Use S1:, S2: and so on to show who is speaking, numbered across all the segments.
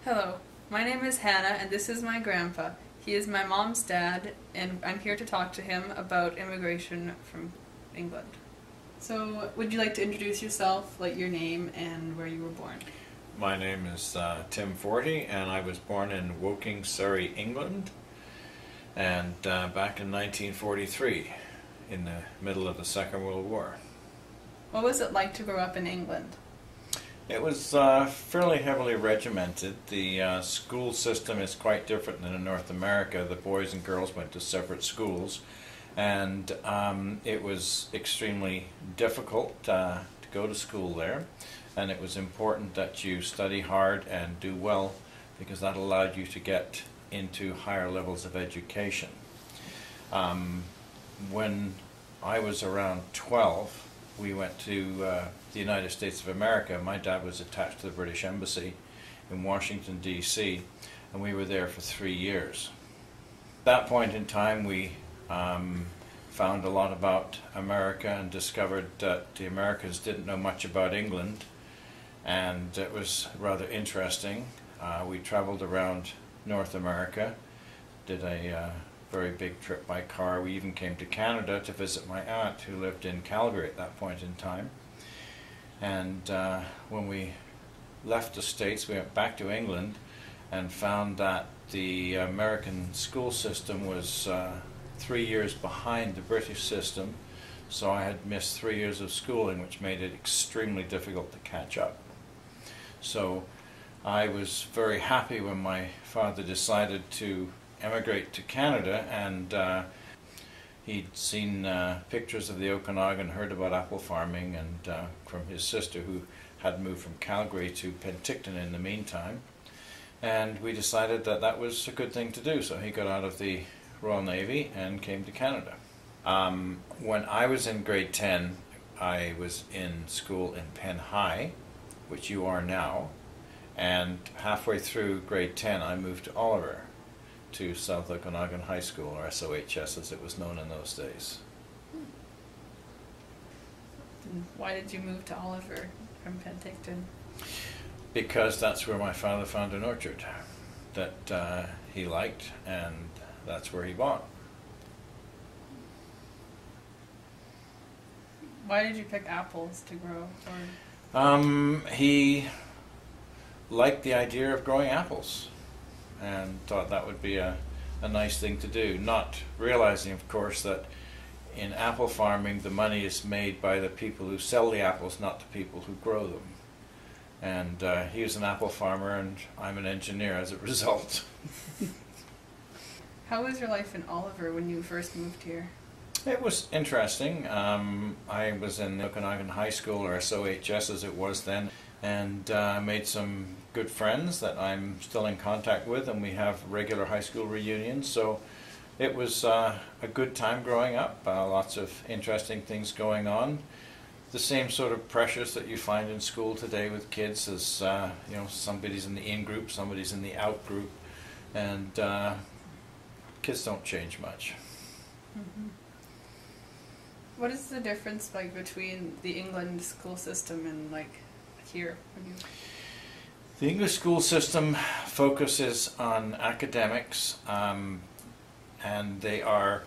S1: Hello, my name is Hannah and this is my grandpa. He is my mom's dad and I'm here to talk to him about immigration from England. So, would you like to introduce yourself, like your name and where you were born?
S2: My name is Tim Forty, and I was born in Woking, Surrey, England, and back in 1943, in the middle of the Second World War.
S1: What was it like to grow up in England?
S2: It was fairly heavily regimented. The school system is quite different than in North America. The boys and girls went to separate schools, and it was extremely difficult to go to school there. And it was important that you study hard and do well, because that allowed you to get into higher levels of education. When I was around 12, we went to the United States of America. My dad was attached to the British Embassy in Washington, D.C., and we were there for 3 years. At that point in time, we found a lot about America and discovered that the Americans didn't know much about England, and it was rather interesting. We traveled around North America, did a very big trip by car. We even came to Canada to visit my aunt who lived in Calgary at that point in time. And when we left the States, we went back to England and found that the American school system was 3 years behind the British system, so I had missed 3 years of schooling, which made it extremely difficult to catch up. So I was very happy when my father decided to emigrate to Canada, and he'd seen pictures of the Okanagan, heard about apple farming, and from his sister who had moved from Calgary to Penticton in the meantime. And we decided that that was a good thing to do, so he got out of the Royal Navy and came to Canada. When I was in grade 10, I was in school in Penn High, which you are now, and halfway through grade 10 I moved to Oliver, to South Okanagan High School, or SOHS as it was known in those days.
S1: Why did you move to Oliver from Penticton?
S2: Because that's where my father found an orchard that he liked, and that's where he bought.
S1: Why did you pick apples to grow?
S2: He liked the idea of growing apples and thought that would be a nice thing to do, not realizing, of course, that in apple farming the money is made by the people who sell the apples, not the people who grow them. And he was an apple farmer and I'm an engineer as a result.
S1: How was your life in Oliver when you first moved here?
S2: It was interesting. I was in Okanagan High School, or SOHS as it was then, and made some good friends that I'm still in contact with, and we have regular high school reunions. So it was a good time growing up, lots of interesting things going on. The same sort of pressures that you find in school today with kids, as somebody's in the in group, somebody's in the out group, and kids don't change much.
S1: Mm-hmm. What is the difference between the England school system and here?
S2: The English school system focuses on academics, and they are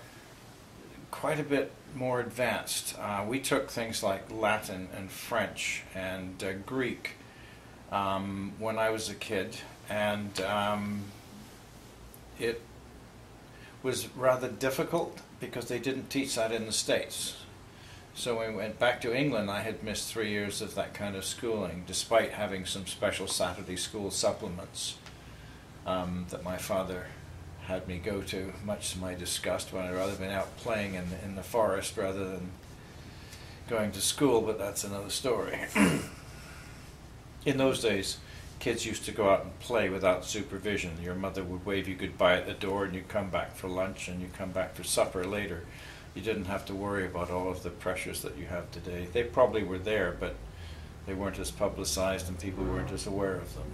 S2: quite a bit more advanced. We took things like Latin and French and Greek when I was a kid, and it was rather difficult because they didn't teach that in the States. So when we went back to England, I had missed 3 years of that kind of schooling, despite having some special Saturday school supplements that my father had me go to, much to my disgust, when I'd rather been out playing in the forest rather than going to school, but that's another story. In those days, kids used to go out and play without supervision. Your mother would wave you goodbye at the door and you come back for lunch and you come back for supper later. You didn't have to worry about all of the pressures that you have today. They probably were there, but they weren't as publicized and people weren't as aware of them.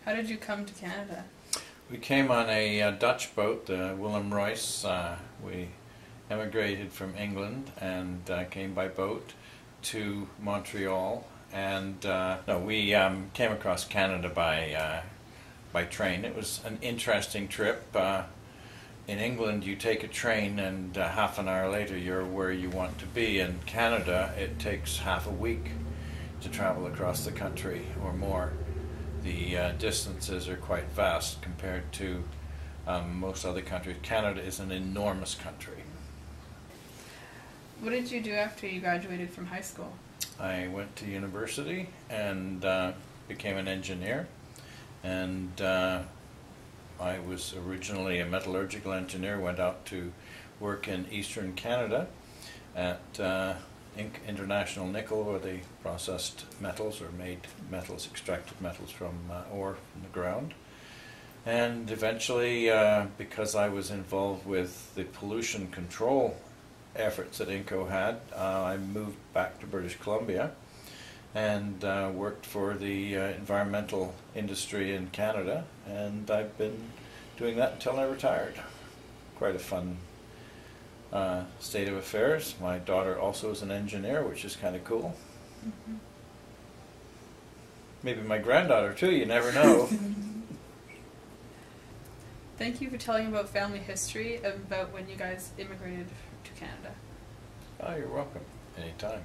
S1: How did you come to Canada?
S2: We came on a Dutch boat, the Willem Royce. We emigrated from England and came by boat to Montreal And no, we came across Canada by train. It was an interesting trip. In England, you take a train, and half an hour later, you're where you want to be. In Canada, it takes half a week to travel across the country or more. The distances are quite vast compared to most other countries. Canada is an enormous country.
S1: What did you do after you graduated from high school?
S2: I went to university and became an engineer, and I was originally a metallurgical engineer, went out to work in eastern Canada at International Nickel, where they processed metals or made metals, extracted metals from ore from the ground. And eventually, because I was involved with the pollution control efforts that Inco had, I moved back to British Columbia and worked for the environmental industry in Canada, and I've been doing that until I retired. Quite a fun state of affairs. My daughter also is an engineer, which is kind of cool.
S1: Mm-hmm.
S2: Maybe my granddaughter too, you never know.
S1: Thank you for telling about family history, about when you guys immigrated to Canada.
S2: Oh, you're welcome. Anytime.